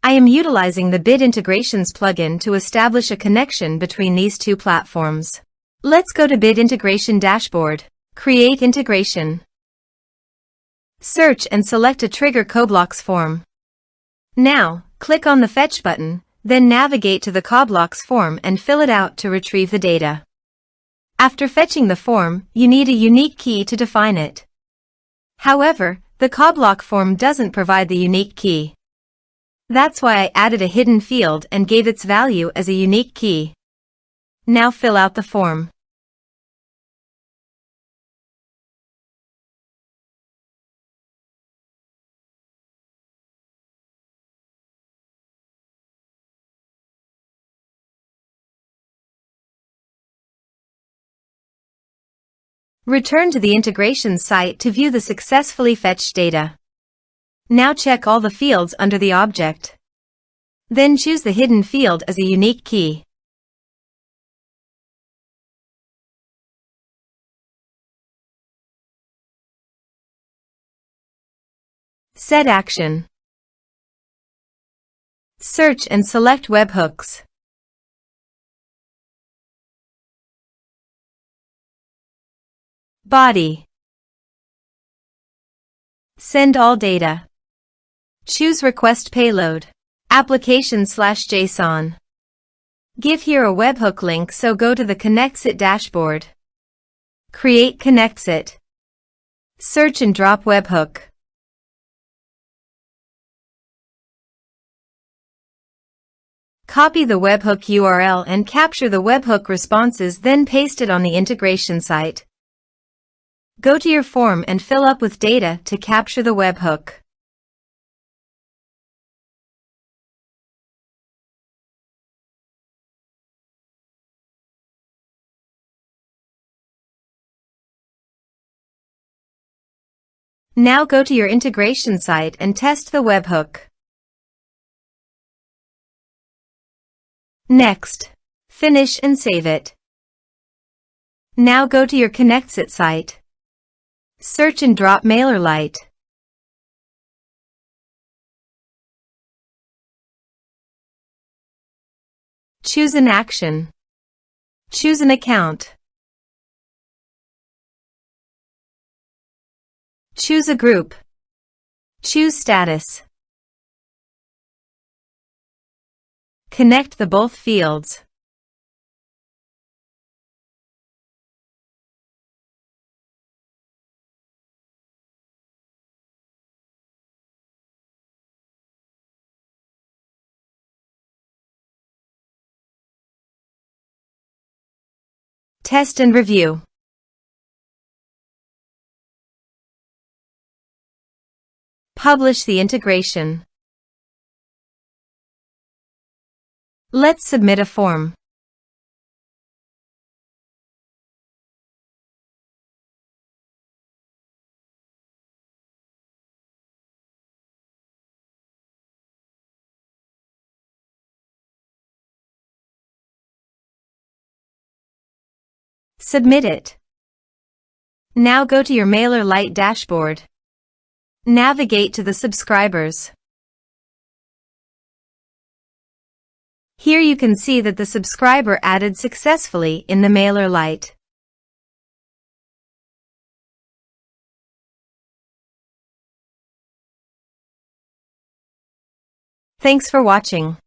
I am utilizing the Bit Integrations plugin to establish a connection between these two platforms. Let's go to Bit Integration Dashboard. Create integration. Search and select a trigger CoBlocks form. Now, click on the Fetch button, then navigate to the CoBlocks form and fill it out to retrieve the data. After fetching the form, you need a unique key to define it. However, the CoBlock form doesn't provide the unique key. That's why I added a hidden field and gave its value as a unique key. Now fill out the form. Return to the integration site to view the successfully fetched data. Now check all the fields under the object. Then choose the hidden field as a unique key. Set action. Search and select Webhooks. Body. Send all data. Choose Request Payload. Application/JSON. Give here a webhook link, so go to the ConnectSit dashboard. Create ConnectSit. Search and drop webhook. Copy the webhook URL and capture the webhook responses, then paste it on the integration site. Go to your form and fill up with data to capture the webhook. Now go to your integration site and test the webhook. Next, finish and save it. Now go to your ConnectSit site. Search and drop MailerLite. Choose an action. Choose an account. Choose a group. Choose status. Connect the both fields. Test and review. Publish the integration. Let's submit a form. Submit it. Now go to your MailerLite dashboard. Navigate to the subscribers. Here you can see that the subscriber added successfully in the MailerLite. Thanks for watching.